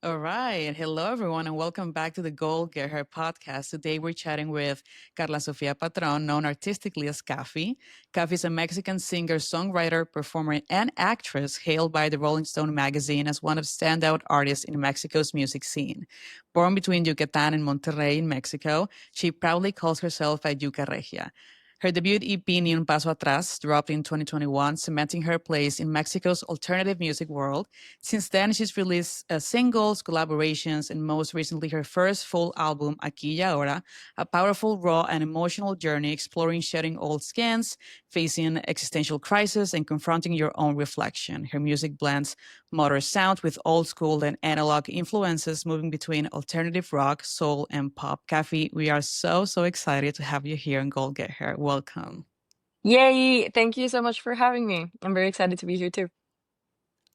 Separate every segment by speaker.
Speaker 1: All right. Hello, everyone, and welcome back to the Gold Get Her podcast. Today, we're chatting with Karla Sofía Patrón, known artistically as Kafi. Kafi is a Mexican singer, songwriter, performer, and actress hailed by the Rolling Stone magazine as one of standout artists in Mexico's music scene. Born between Yucatán and Monterrey in Mexico, she proudly calls herself a yucarregia. Her debut EP, Ni Un Paso Atrás, dropped in 2021, cementing her place in Mexico's alternative music world. Since then, she's released singles, collaborations, and most recently her first full album, Aquí y Ahora, a powerful, raw, and emotional journey exploring shedding old skins, facing existential crisis, and confronting your own reflection. Her music blends modern sound with old school and analog influences, moving between alternative rock, soul, and pop. Kafi, we are so excited to have you here in Gold Get Her. Welcome.
Speaker 2: Yay! Thank you so much for having me. I'm very excited to be here too.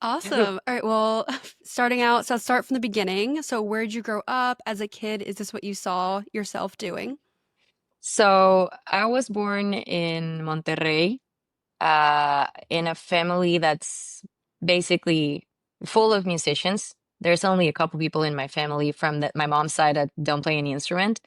Speaker 3: Awesome. All right. Well, starting out, so I'll start from the beginning. So, where'd you grow up as a kid? Is this what you saw yourself doing?
Speaker 2: So I was born in Monterrey, in a family that's basically full of musicians. There's only a couple people in my family from my mom's side that don't play any instrument.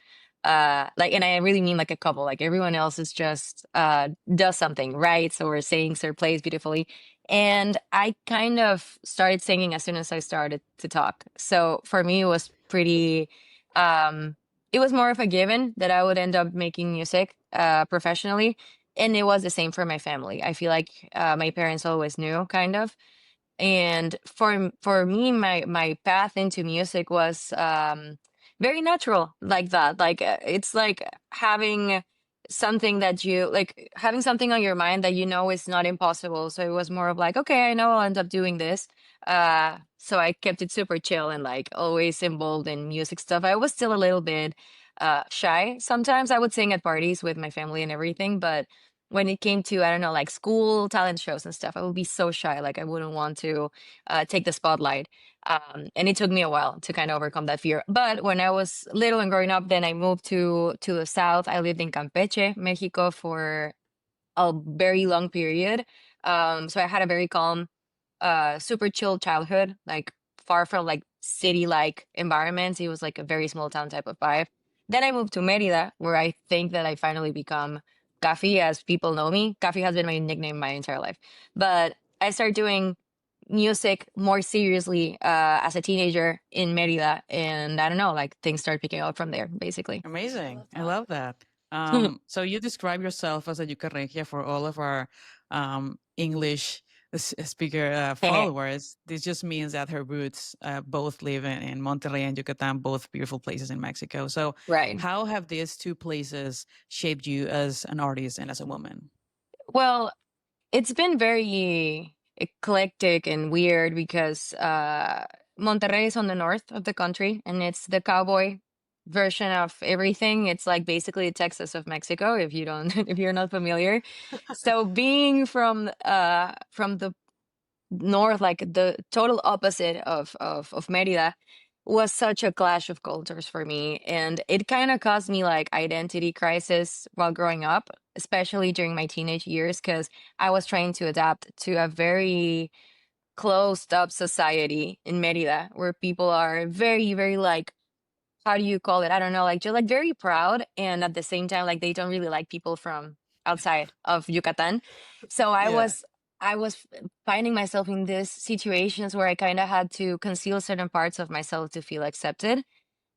Speaker 2: And I really mean like a couple. Like everyone else is just does something, writes or sings or plays beautifully. And I kind of started singing as soon as I started to talk. So for me, it was pretty. Um, it was more of a given that I would end up making music professionally, and it was the same for my family. I feel like my parents always knew, kind of. And for me, my path into music was very natural, like that. Like it's like having something that you like having something on your mind that you know is not impossible. So it was more of like, okay, I know I'll end up doing this. So I kept it super chill and like always involved in music stuff. I was still a little bit shy. Sometimes I would sing at parties with my family and everything, but when it came to, I don't know, like school talent shows and stuff, I would be so shy. Like I wouldn't want to take the spotlight. And it took me a while to kind of overcome that fear. But when I was little and growing up, then I moved to the south. I lived in Campeche, Mexico, for a very long period. So I had a very calm, super chill childhood, like far from like city-like environments. It was like a very small town type of vibe. Then I moved to Merida, where I think that I finally become Kafi, as people know me. Kafi has been my nickname my entire life. But I started doing music more seriously as a teenager in Merida, and I don't know, like things started picking up from there, basically.
Speaker 1: Amazing. I love that. So you describe yourself as a yucarregia for all of our English speaker followers. This just means that her roots both live in Monterrey and Yucatan, both beautiful places in Mexico. So
Speaker 2: Right.
Speaker 1: how have these two places shaped you as an artist and as a woman?
Speaker 2: Well, it's been very eclectic and weird because Monterrey is on the north of the country and it's the cowboy version of everything. It's like basically Texas of Mexico if you don't if you're not familiar. So being from the north, like the total opposite of Merida, was such a clash of cultures for me. And it kind of caused me like identity crisis while growing up, especially during my teenage years, because I was trying to adapt to a very closed up society in Merida where people are very, very like, how do you call it? I don't know, like just like very proud. And at the same time, like they don't really like people from outside of Yucatan. So
Speaker 1: Yeah.
Speaker 2: I was finding myself in these situations where I kind of had to conceal certain parts of myself to feel accepted.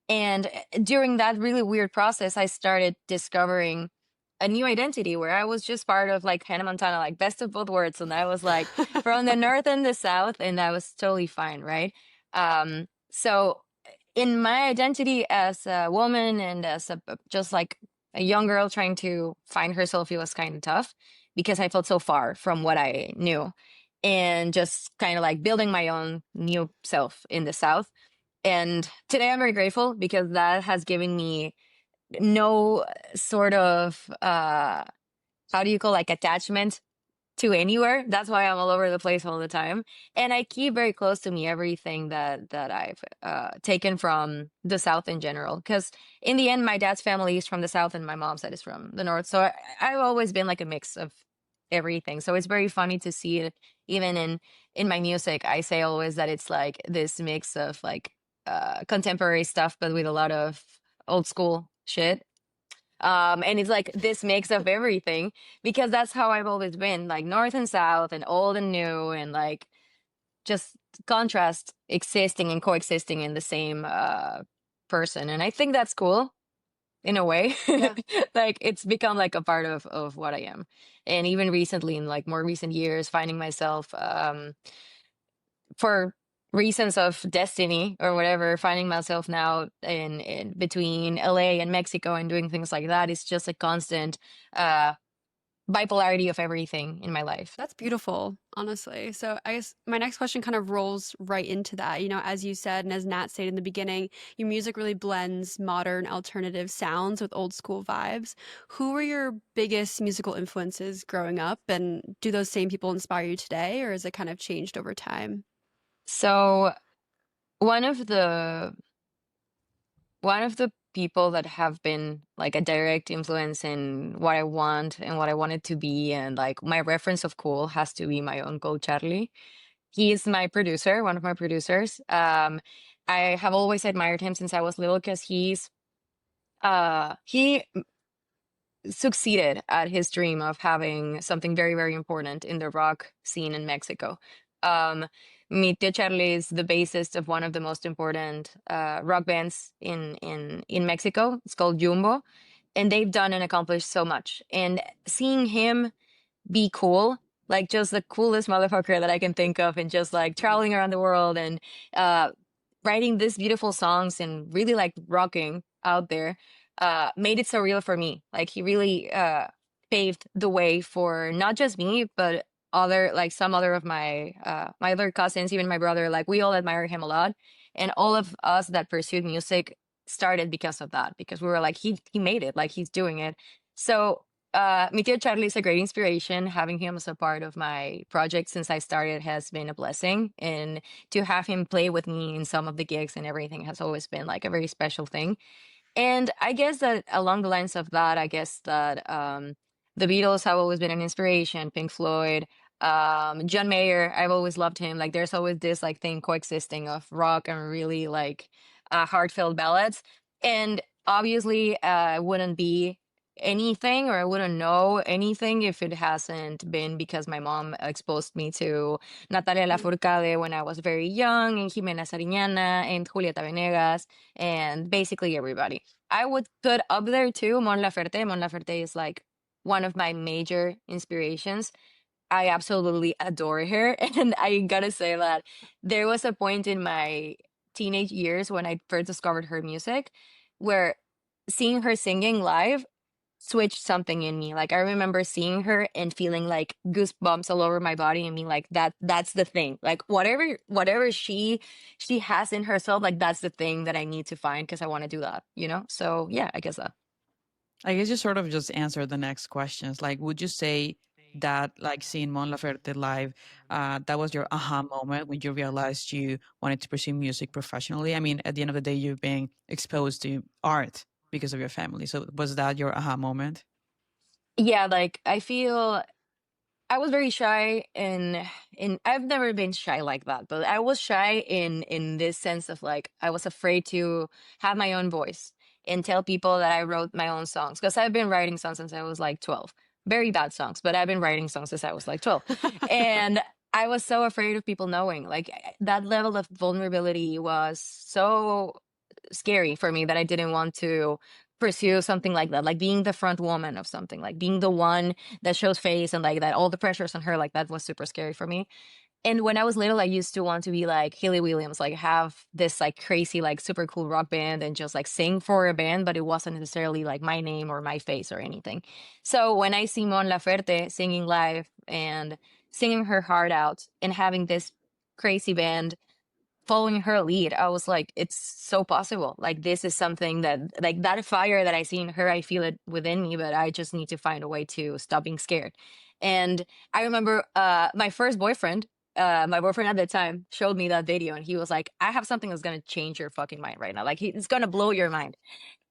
Speaker 2: And during that really weird process, I started discovering a new identity where I was just part of like Hannah Montana, like best of both worlds. And I was like from the north and the south, and I was totally fine, right? So in my identity as a woman and as just like a young girl trying to find herself, it was kind of tough because I felt so far from what I knew and just kind of like building my own new self in the South. And today I'm very grateful because that has given me no sort of how do you call like attachment to anywhere. That's why I'm all over the place all the time. And I keep very close to me everything that I've taken from the South in general. Because in the end, my dad's family is from the South and my mom's side is from the North. So I've always been like a mix of everything. So it's very funny to see it even in my music. I say always that it's like this mix of like contemporary stuff, but with a lot of old school shit. And it's like this mix of everything, because that's how I've always been, like north and south and old and new, and like just contrast existing and coexisting in the same person. And I think that's cool in a way.
Speaker 3: Yeah.
Speaker 2: Like it's become like a part of what I am. And even recently, in like more recent years, finding myself for reasons of destiny or whatever, finding myself now in between LA and Mexico and doing things like that is just a constant bipolarity of everything in my life.
Speaker 3: That's beautiful, honestly. So I guess my next question kind of rolls right into that. You know, as you said, and as Nat stated in the beginning, your music really blends modern alternative sounds with old school vibes. Who were your biggest musical influences growing up? And do those same people inspire you today, or has it kind of changed over time?
Speaker 2: So one of the people that have been like a direct influence in what I want and what I want it to be, and like my reference of cool, has to be my uncle Charlie. He is my producer, one of my producers. I have always admired him since I was little, because he succeeded at his dream of having something very, very important in the rock scene in Mexico. Mi tio Charlie is the bassist of one of the most important rock bands in Mexico. It's called Jumbo, and they've done and accomplished so much. And seeing him be cool, like just the coolest motherfucker that I can think of, and just like traveling around the world and writing these beautiful songs and really like rocking out there, made it so real for me. Like he really paved the way for not just me, but other, like some other of my my other cousins, even my brother. Like we all admire him a lot, and all of us that pursued music started because of that, because we were like, he made it, like he's doing it. So mi tio Charlie is a great inspiration. Having him as a part of my project since I started has been a blessing, and to have him play with me in some of the gigs and everything has always been like a very special thing. And I guess that along the lines of that, I guess that the Beatles have always been an inspiration. Pink Floyd, John Mayer, I've always loved him. Like there's always this like thing coexisting of rock and really like heartfelt ballads. And obviously, I wouldn't be anything, or I wouldn't know anything, if it hasn't been because my mom exposed me to Natalia Lafourcade when I was very young, and Jimena Sariñana, and Julieta Venegas, and basically everybody. I would put up there too Mon Laferte. Mon Laferte is like one of my major inspirations. I absolutely adore her. And I gotta say that there was a point in my teenage years when I first discovered her music where seeing her singing live switched something in me. Like I remember seeing her and feeling like goosebumps all over my body, and being like, that's the thing. Like whatever she has in herself, like that's the thing that I need to find, because I want to do that, you know? So yeah, I guess that.
Speaker 1: I guess you sort of just answered the next questions. Like, would you say that, like, seeing Mon Laferte live, that was your aha moment when you realized you wanted to pursue music professionally? I mean, at the end of the day, you're being exposed to art because of your family. So was that your aha moment?
Speaker 2: Yeah, like I feel I was very shy, in I've never been shy like that, but I was shy in this sense of like I was afraid to have my own voice and tell people that I wrote my own songs, because I've been writing songs since I was like 12. Very bad songs, but I've been writing songs since I was like 12. And I was so afraid of people knowing. Like that level of vulnerability was so scary for me that I didn't want to pursue something like that, like being the front woman of something, like being the one that shows face, and like that all the pressure's on her, like that was super scary for me. And when I was little, I used to want to be like Haley Williams, like have this like crazy, like super cool rock band and just like sing for a band, but it wasn't necessarily like my name or my face or anything. So when I see Mon Laferte singing live and singing her heart out and having this crazy band following her lead, I was like, it's so possible. Like this is something that, like that fire that I see in her, I feel it within me, but I just need to find a way to stop being scared. And I remember my boyfriend at the time showed me that video, and he was like, I have something that's gonna change your fucking mind right now. Like it's gonna blow your mind.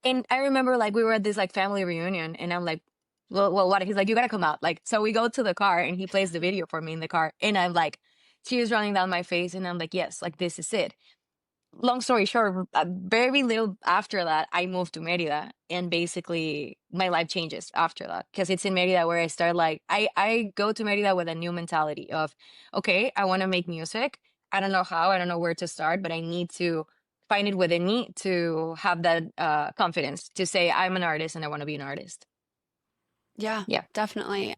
Speaker 2: And I remember like we were at this like family reunion, and I'm like, well, what? He's like, you gotta come out. Like, so we go to the car, and he plays the video for me in the car, and I'm like, tears running down my face, and I'm like, yes, like this is it. long story short, very little after that, I moved to Merida, and basically my life changes after that because it's in Merida where I start like I go to Merida with a new mentality of, okay, I want to make music. I don't know how, I don't know where to start, but I need to find it within me to have that confidence to say I'm an artist and I want to be an artist.
Speaker 3: Yeah,
Speaker 2: Yeah.
Speaker 3: definitely.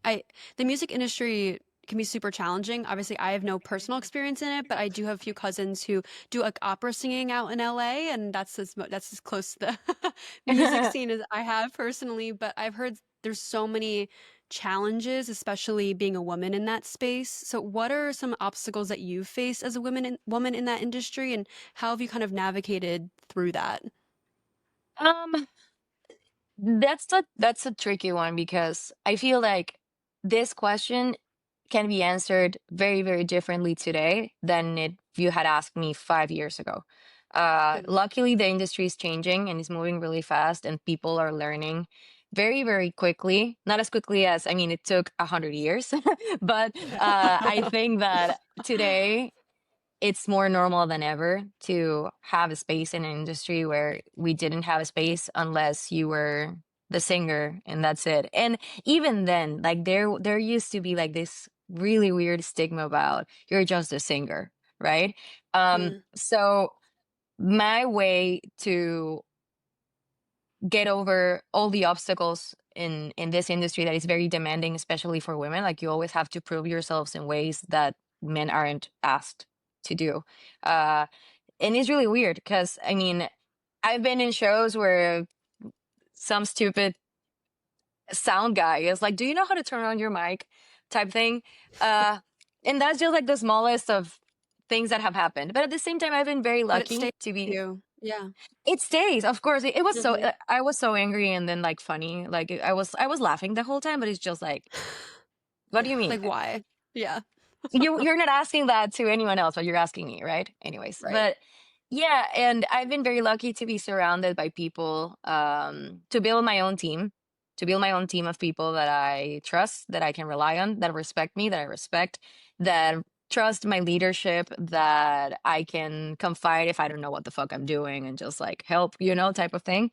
Speaker 3: The music industry can be super challenging. Obviously, I have no personal experience in it, but I do have a few cousins who do like opera singing out in LA, and that's as close to the music scene as I have personally. But I've heard there's so many challenges, especially being a woman in that space. So, what are some obstacles that you've faced as a woman in that industry, and how have you kind of navigated through that?
Speaker 2: Um, that's a tricky one because I feel like this question can be answered very, very differently today than if you had asked me 5 years ago.
Speaker 3: Good.
Speaker 2: Luckily, the industry is changing and it's moving really fast, and people are learning very, very quickly. Not as quickly as, I mean, it took 100 years, but I think that today it's more normal than ever to have a space in an industry where we didn't have a space unless you were the singer and that's it. And even then, like there used to be like this really weird stigma about you're just a singer, right?
Speaker 3: Mm,
Speaker 2: So my way to get over all the obstacles in this industry that is very demanding, especially for women, like you always have to prove yourselves in ways that men aren't asked to do. uh and it's really weird because I mean, I've been in shows where some stupid sound guy is like, do you know how to turn on your mic type thing? uh and that's just like the smallest of things that have happened, but at the same time I've been very
Speaker 3: but it stays
Speaker 2: lucky to
Speaker 3: with
Speaker 2: be.
Speaker 3: you. Yeah.
Speaker 2: It stays, of course. It was so
Speaker 3: Mhm.
Speaker 2: I was so angry and then like funny. Like I was laughing the whole time, but it's just like, what do you mean?
Speaker 3: Like, why? Yeah.
Speaker 2: You're not asking that to anyone else, but you're asking me, right? Anyways,
Speaker 3: Right.
Speaker 2: but yeah, and I've been very lucky to be surrounded by people, to build my own team, to build my own team of people that I trust, that I can rely on, that respect me, that I respect, that trust my leadership, that I can confide if I don't know what the fuck I'm doing and just like help, type of thing.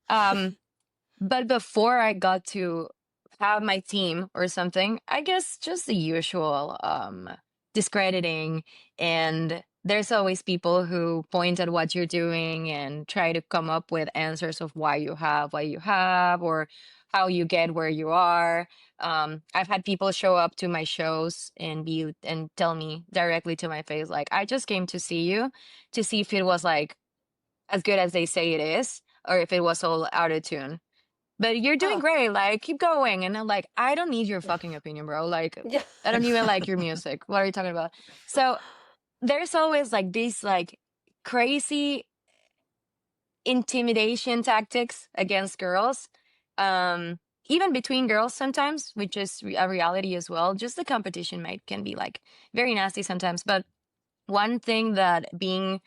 Speaker 2: Um, but before I got to have my team or something, I guess just the usual discrediting. And there's always people who point at what you're doing and try to come up with answers of why you have what you have or how you get where you are. I've had people show up to my shows and tell me directly to my face, like, I just came to see you to see if it was like as good as they say it is, or if it was all out of tune, but you're doing
Speaker 3: Oh,
Speaker 2: great. Like, keep going. And I'm like, I don't need your fucking opinion, bro. Like,
Speaker 3: yeah.
Speaker 2: I don't even like your music. What are you talking about? So there's always like these like crazy intimidation tactics against girls. Even between girls sometimes, which is a reality as well. Just the competition might can be like very nasty sometimes. But one thing that being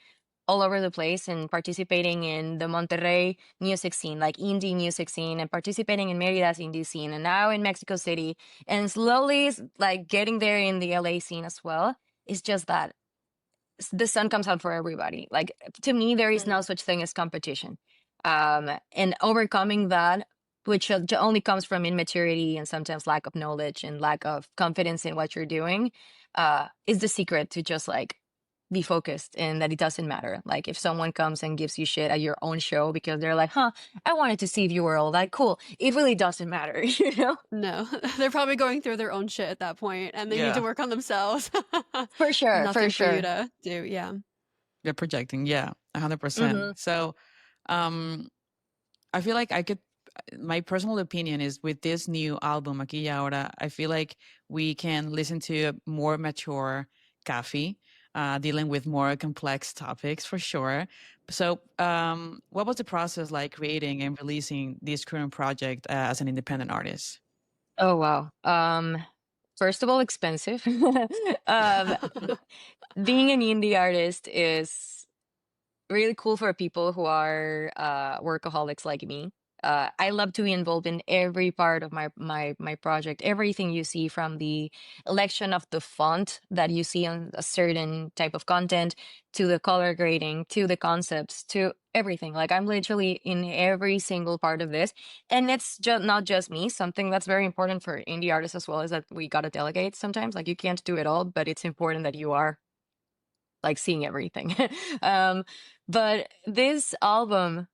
Speaker 2: all over the place and participating in the Monterrey music scene, like indie music scene, and participating in Merida's indie scene, and now in Mexico City, and slowly like getting there in the LA scene as well. It's just that the sun comes out for everybody. Like, to me, there is
Speaker 3: Mm.
Speaker 2: no such thing as competition. And overcoming that, which only comes from immaturity and sometimes lack of knowledge and lack of confidence in what you're doing, is the secret to just like be focused and that it doesn't matter. Like, if someone comes and gives you shit at your own show because they're like, huh, I wanted to see if you were all that cool. It really doesn't matter, you know?
Speaker 3: No, they're probably going through their own shit at that point, and they need to
Speaker 1: Yeah,
Speaker 3: work on themselves.
Speaker 2: For sure, for
Speaker 3: Nothing for you
Speaker 2: sure.
Speaker 3: to do. Yeah.
Speaker 1: they're projecting. Yeah, 100%.
Speaker 2: Hmm.
Speaker 1: So, um, I feel like I could. My personal opinion is with this new album, Aquí y Ahora, I feel like we can listen to a more mature Kafi, dealing with more complex topics for sure. So, what was the process like creating and releasing this current project as an independent artist?
Speaker 2: Oh, wow. First of all, expensive. um, Being an indie artist is really cool for people who are workaholics like me. I love to be involved in every part of my project. Everything you see, from the election of the font that you see on a certain type of content, to the color grading, to the concepts, to everything. Like, I'm literally in every single part of this. And it's just not just me. Something that's very important for indie artists as well is that we gotta delegate sometimes. Like, you can't do it all, but it's important that you are like seeing everything. But this album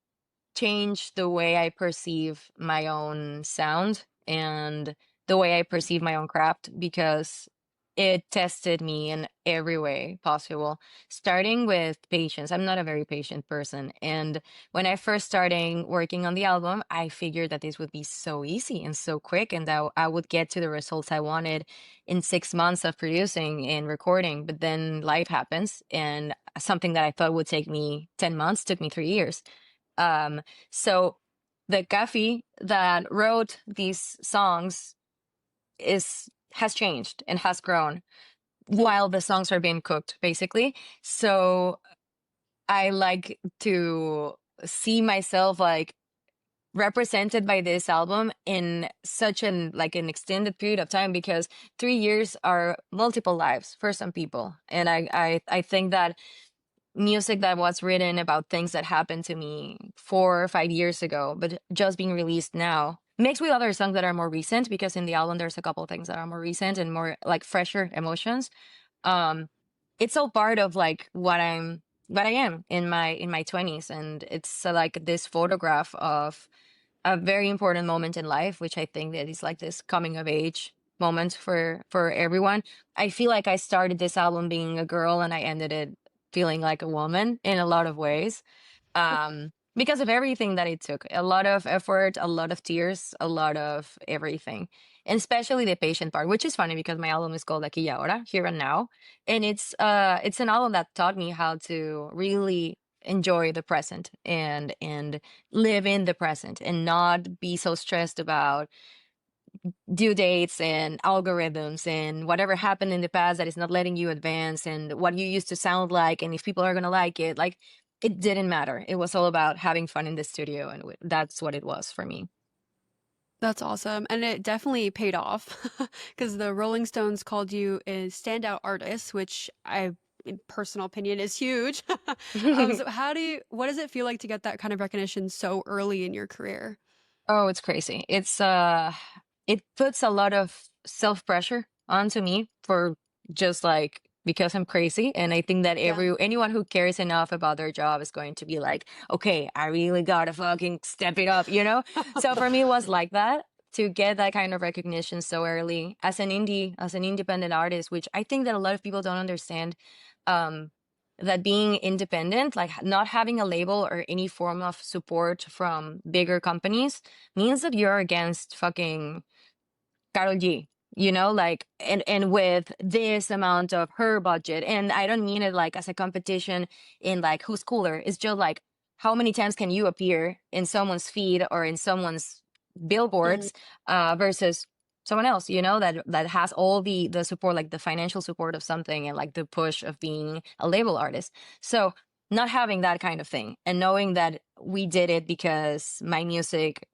Speaker 2: changed the way I perceive my own sound and the way I perceive my own craft, because it tested me in every way possible, starting with patience. I'm not a very patient person. And when I first started working on the album, I figured that this would be so easy and so quick, and that I would get to the results I wanted in 6 months of producing and recording. But then life happens, and something that I thought would take me 10 months took me 3 years. So the Kafi that wrote these songs has changed and has grown while the songs are being cooked, basically. So I like to see myself like represented by this album in such an extended period of time, because 3 years are multiple lives for some people. And I think that music that was written about things that happened to me 4 or 5 years ago, but just being released now, mixed with other songs that are more recent, because in the album there's a couple of things that are more recent and more like fresher emotions. Um, it's all part of like what I am in my 20s, and it's like this photograph of a very important moment in life, which I think that is like this coming of age moment for everyone. I feel like I started this album being a girl, and I ended it feeling like a woman in a lot of ways, because of everything that it took. A lot of effort, a lot of tears, a lot of everything. And especially the patient part, which is funny because my album is called Aquí y Ahora, Here and Now. And it's an album that taught me how to really enjoy the present and live in the present, and not be so stressed about due dates and algorithms and whatever happened in the past that is not letting you advance, and what you used to sound like, and if people are going to like it. Like, it didn't matter. It was all about having fun in the studio, and that's what it was for me.
Speaker 3: That's awesome. And it definitely paid off because the Rolling Stones called you a standout artist, which in personal opinion, is huge. So what does it feel like to get that kind of recognition so early in your career?
Speaker 2: Oh, it's crazy. It puts a lot of self-pressure onto me, for just like, because I'm crazy. And I think that
Speaker 3: Yeah.
Speaker 2: anyone who cares enough about their job is going to be like, okay, I really gotta fucking step it up, you know? So for me, it was like that, to get that kind of recognition so early as an independent artist, which I think that a lot of people don't understand. That being independent, like not having a label or any form of support from bigger companies, means that you're against fucking Karol G, you know, like, and with this amount of her budget. And I don't mean it like as a competition in like who's cooler. It's just like, how many times can you appear in someone's feed or in someone's
Speaker 3: Mhm.
Speaker 2: billboards, versus someone else, you know, that has all the support, like the financial support of something, and like the push of being a label artist. So not having that kind of thing, and knowing that we did it because my music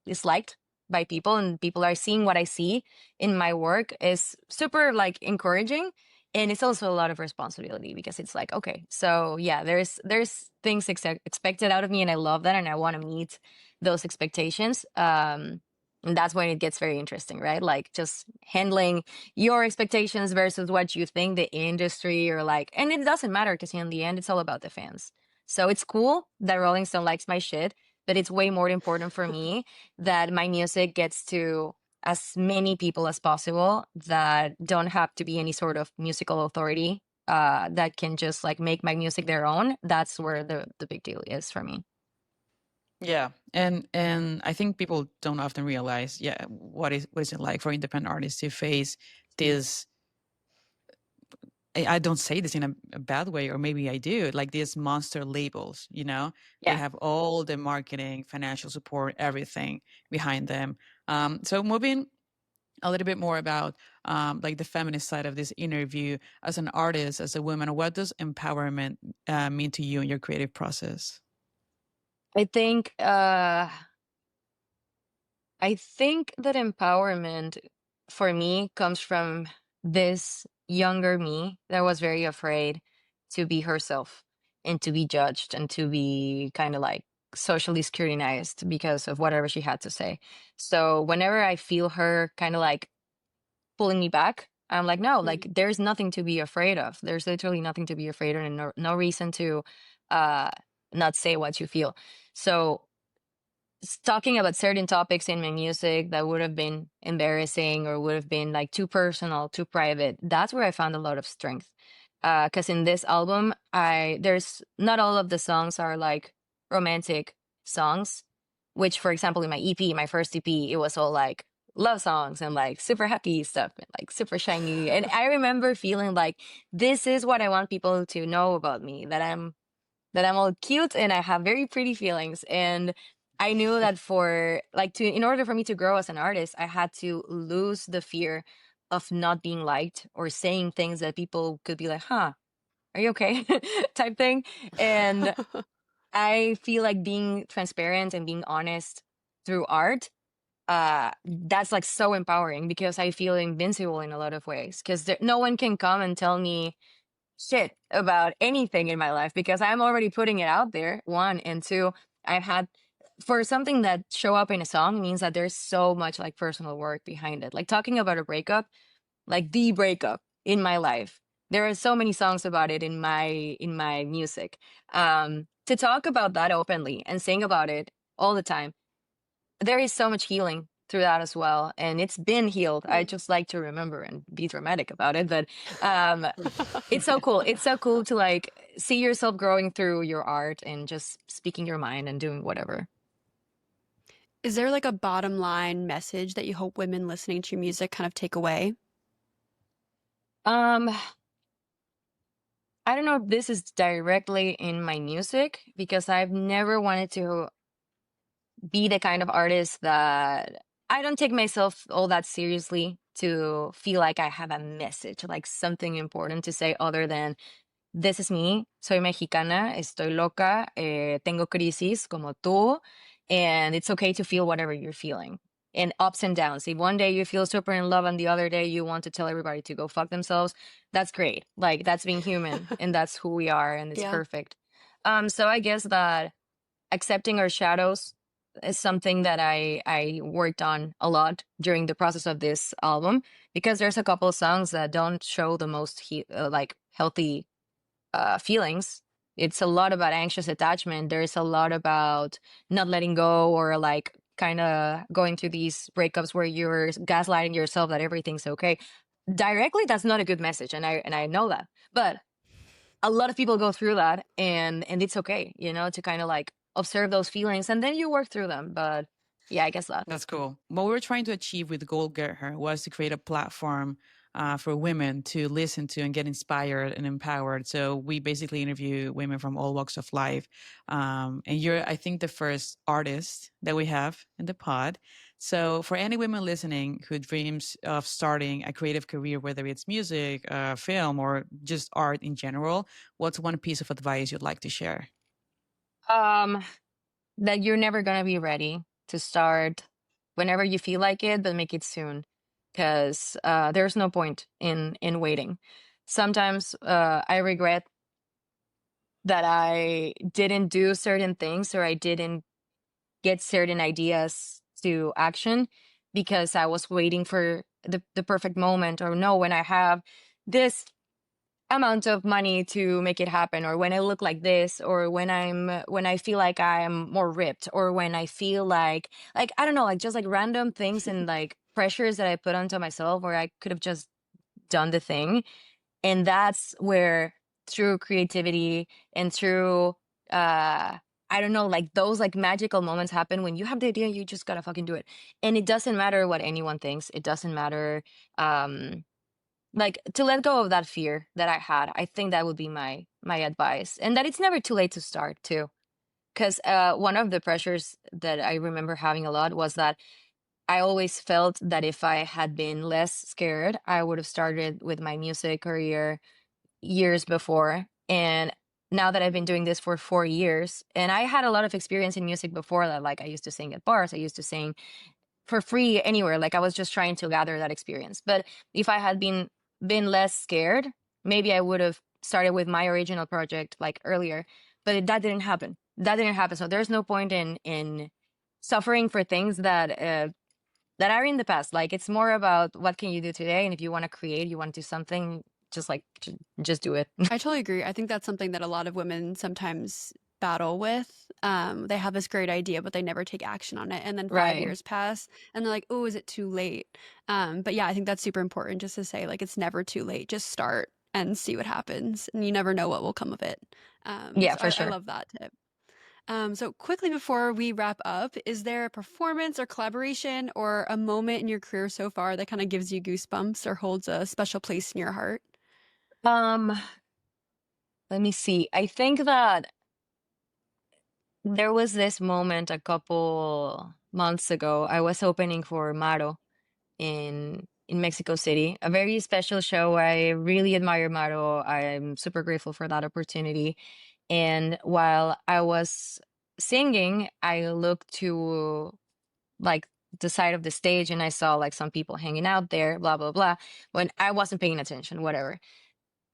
Speaker 2: is liked by people, and people are seeing what I see in my work, is super like encouraging. And it's also a lot of responsibility, because it's like, okay, so yeah, there's things expected out of me, and I love that, and I want to meet those expectations. And that's when it gets very interesting, right? Like, just handling your expectations versus what you think the industry, or like, and it doesn't matter, because in the end it's all about the fans. So it's cool that Rolling Stone likes my shit, but it's way more important for me that my music gets to as many people as possible that don't have to be any sort of musical authority, that can just like make my music their own. That's where the big deal is for me.
Speaker 1: Yeah, and I think people don't often realize, yeah, what is it like for independent artists to face this. I don't say this in a bad way, or maybe I do. Like these monster labels, you know, they
Speaker 2: Yeah.
Speaker 1: have all the marketing, financial support, everything behind them. So moving a little bit more about like the feminist side of this interview, as an artist, as a woman, what does empowerment mean to you in your creative process?
Speaker 2: I think I think that empowerment for me comes from this younger me that was very afraid to be herself and to be judged and to be kind of like socially scrutinized because of whatever she had to say. So whenever I feel her kind of like pulling me back, I'm like, no, like there's nothing to be afraid of. There's literally nothing to be afraid of, and no reason to uh not say what you feel. So talking about certain topics in my music that would have been embarrassing or would have been like too personal, too private, that's where I found a lot of strength. Because in this album, I there's not all of the songs are like romantic songs, which, for example, in my EP, my first EP, it was all like love songs and like super happy stuff and like super shiny. And I remember feeling like this is what I want people to know about me, that I'm all cute and I have very pretty feelings. And I knew that for like to in order for me to grow as an artist, I had to lose the fear of not being liked or saying things that people could be like, huh, are you okay? type thing. And I feel like being transparent and being honest through art, that's like so empowering because I feel invincible in a lot of ways because no one can come and tell me shit about anything in my life because I'm already putting it out there. One, and two, I've had for something that show up in a song means that there's so much like personal work behind it. Like talking about a breakup, like the breakup in my life. There are so many songs about it in my music. To talk about that openly and sing about it all the time, there is so much healing through that as well, and it's been healed. I just like to remember and be dramatic about it, but it's so cool. It's so cool to like see yourself growing through your art and just speaking your mind and doing whatever.
Speaker 3: Is there like a bottom line message that you hope women listening to your music kind of take away?
Speaker 2: um I don't know if this is directly in my music because I've never wanted to be the kind of artist that I don't take myself all that seriously to feel like I have a message, like something important to say other than this is me, soy mexicana, estoy loca, tengo crisis como tú, and it's okay to feel whatever you're feeling. And ups and downs. If one day you feel super in love and the other day you want to tell everybody to go fuck themselves, that's great. Like that's being human and that's who we are and it's
Speaker 3: Yeah.
Speaker 2: perfect. So I guess that accepting our shadows is something that I worked on a lot during the process of this album because there's a couple of songs that don't show the most like healthy feelings. It's a lot about anxious attachment. There's a lot about not letting go or like kind of going through these breakups where you're gaslighting yourself that everything's okay. Directly, that's not a good message, and I know that. But a lot of people go through that, and it's okay, you know, to kind of like observe those feelings and then you work through them. But yeah, I guess that.
Speaker 1: That's cool. What we were trying to achieve with Goal Get Her was to create a platform for women to listen to and get inspired and empowered. So we basically interview women from all walks of life. And you're, I think, the first artist that we have in the pod. So for any women listening who dreams of starting a creative career, whether it's music, film, or just art in general, what's one piece of advice you'd like to share?
Speaker 2: um that you're never gonna be ready to start whenever you feel like it, but make it soon because there's no point in waiting. Sometimes I regret that I didn't do certain things or I didn't get certain ideas to action because I was waiting for the perfect moment, or no, when I have this amount of money to make it happen, or when I look like this, or when I feel like I'm more ripped, or when I feel like I don't know, like just like random things and like pressures that I put onto myself where I could have just done the thing. And that's where true creativity and true I don't know, like those like magical moments happen when you have the idea, you just gotta fucking do it. And it doesn't matter what anyone thinks. It doesn't matter like to let go of that fear that I had. I think that would be my advice. And that it's never too late to start too. Because one of the pressures that I remember having a lot was that I always felt that if I had been less scared, I would have started with my music career years before. And now that I've been doing this for 4 years, and I had a lot of experience in music before that, like I used to sing at bars, I used to sing for free anywhere. Like I was just trying to gather that experience. But if I had been less scared, maybe I would have started with my original project like earlier. But that didn't happen. That didn't happen. So there's no point in suffering for things that are in the past. Like it's more about what can you do today, and if you want to create, you want to do something, just like just do it.
Speaker 3: I totally agree. I think that's something that a lot of women sometimes battle with. They have this great idea, but they never take action on it. And then 5
Speaker 2: Right.
Speaker 3: years pass and they're like, oh, is it too late? But yeah, I think that's super important just to say, like, it's never too late. Just start and see what happens. And you never know what will come of it.
Speaker 2: Yeah,
Speaker 3: so
Speaker 2: for
Speaker 3: I
Speaker 2: sure.
Speaker 3: love that tip. So quickly before we wrap up, is there a performance or collaboration or a moment in your career so far that kind of gives you goosebumps or holds a special place in your heart?
Speaker 2: Um, let me see. I think that there was this moment a couple months ago. I was opening for Maro in Mexico City, a very special show. I really admire Maro. I'm super grateful for that opportunity. And while I was singing, I looked to like the side of the stage and I saw like some people hanging out there, blah, blah, blah. When I wasn't paying attention, whatever.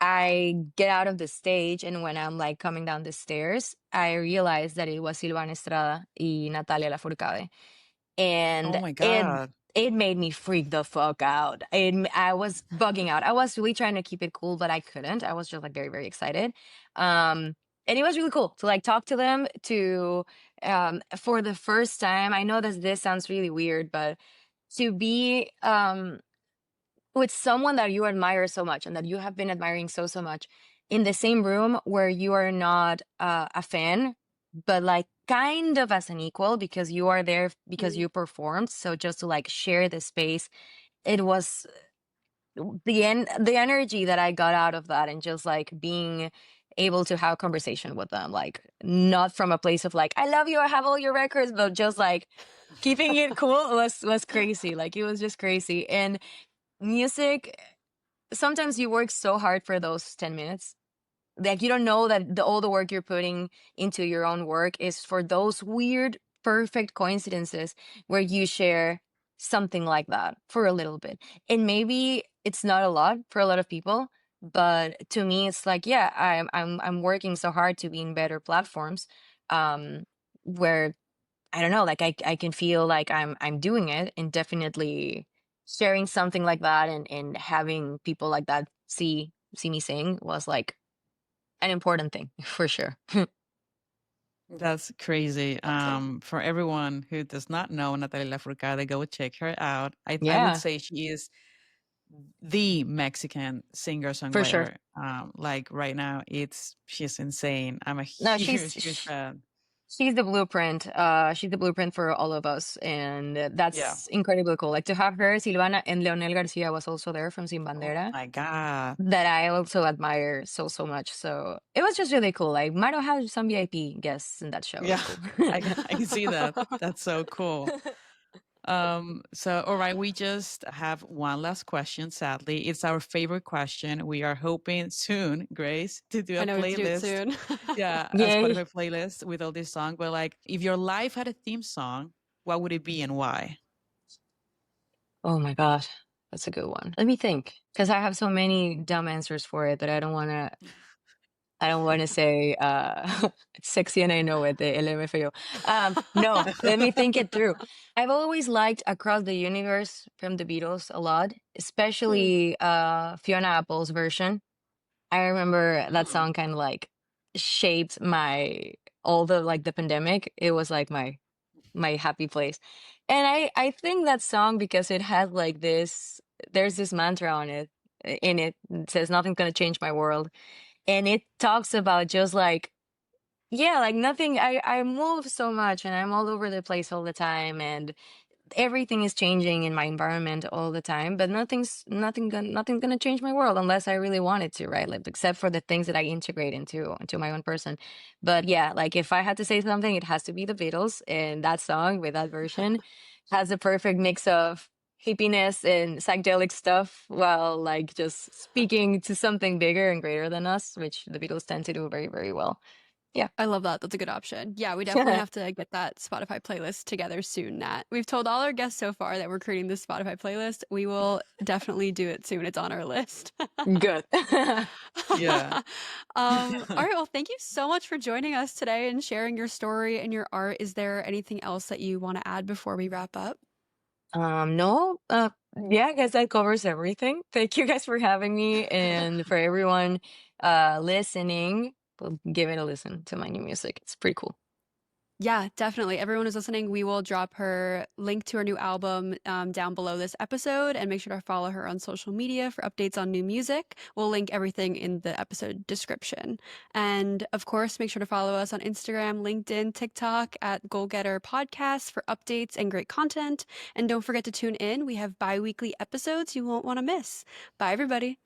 Speaker 2: I get out of the stage, and when I'm like coming down the stairs, I realized that it was Silvana Estrada y Natalia Lafourcade.
Speaker 1: Oh
Speaker 2: And
Speaker 1: my
Speaker 2: it
Speaker 1: God.
Speaker 2: it made me freak the fuck out. I was bugging out. I was really trying to keep it cool, but I couldn't. I was just like very, very excited. And it was really cool to like talk to them to for the first time. I know that this sounds really weird, but to be with someone that you admire so much and that you have been admiring so much in the same room where you are not a fan, but like kind of as an equal because you are there because you performed. So just to like share the space, it was the energy that I got out of that, and just like being able to have a conversation with them, like not from a place of like I love you, I have all your records, but just like keeping it cool was crazy. Like it was just crazy. And music, sometimes you work so hard for those 10 minutes. Like you don't know that all the work you're putting into your own work is for those weird, perfect coincidences where you share something like that for a little bit. And maybe it's not a lot for a lot of people, but to me, it's like, yeah, I'm working so hard to be in better platforms, um, where I don't know, like I can feel like I'm doing it, and definitely sharing something like that and having people like that see me sing was like an important thing for sure.
Speaker 1: That's crazy. For everyone who does not know Natalia Lafourcade, go check her out. I would
Speaker 2: Yeah,
Speaker 1: say she is the Mexican singer
Speaker 2: for sure.
Speaker 1: songwriter. Like right now, she's insane. I'm a
Speaker 2: No,
Speaker 1: huge fan.
Speaker 2: she's the blueprint. She's the blueprint for all of us, and
Speaker 1: Yeah.
Speaker 2: that's incredibly cool. Like to have her, Silvana, and Leonel Garcia was also there from Sin
Speaker 1: Oh
Speaker 2: Bandera,
Speaker 1: my God.
Speaker 2: that I also admire so much. So it was just really cool. Like Maro had some VIP guests in that show. It was
Speaker 1: Yeah,
Speaker 2: cool.
Speaker 1: I can see that. That's so cool. So all right, we just have one last question, sadly. It's our favorite question. We are hoping soon, Grace, to do
Speaker 3: I
Speaker 1: a
Speaker 3: know we have to do it
Speaker 1: playlist.
Speaker 3: soon.
Speaker 1: Yeah, a
Speaker 2: Yay.
Speaker 1: Spotify playlist with all these songs. But like if your life had a theme song, what would it be and why?
Speaker 2: Oh my God. That's a good one. Let me think. Because I have so many dumb answers for it that I don't want to say it's sexy and I know it, the LMFAO. No, let me think it through. I've always liked Across the Universe from the Beatles a lot,
Speaker 3: Hmm.
Speaker 2: especially Fiona Apple's version. I remember that
Speaker 1: Hmm.
Speaker 2: song kind of like shaped my all the like the pandemic. It was like my happy place. And I think that song because it has like this there's this mantra on it in it. It says nothing's gonna change my world. And it talks about just like yeah, like nothing I move so much and I'm all over the place all the time, and everything is changing in my environment all the time, but nothing's gonna change my world unless I really want it to, right? Like except for the things that I integrate into my own person. But yeah, like if I had to say something, it has to be the Beatles, and that song with that version has the perfect mix of hippiness and psychedelic stuff while like just speaking to something bigger and greater than us, which the Beatles tend to do very, very well. Yeah.
Speaker 3: I love that. That's a good option. Yeah, we definitely have to get that Spotify playlist together soon, Nat. We've told all our guests so far that we're creating this Spotify playlist. We will definitely do it soon. It's on our list.
Speaker 2: Good.
Speaker 1: Yeah.
Speaker 3: All right. Well, thank you so much for joining us today and sharing your story and your art. Is there anything else that you want to add before we wrap up?
Speaker 2: No, yeah, I guess that covers everything. Thank you guys for having me, and for everyone listening, well, give it a listen to my new music. It's pretty cool.
Speaker 3: Yeah, definitely. Everyone who's listening, we will drop her link to her new album down below this episode, and make sure to follow her on social media for updates on new music. We'll link everything in the episode description. And of course, make sure to follow us on Instagram, LinkedIn, TikTok at Goal Getter Podcast for updates and great content. And don't forget to tune in. We have bi-weekly episodes you won't want to miss. Bye, everybody.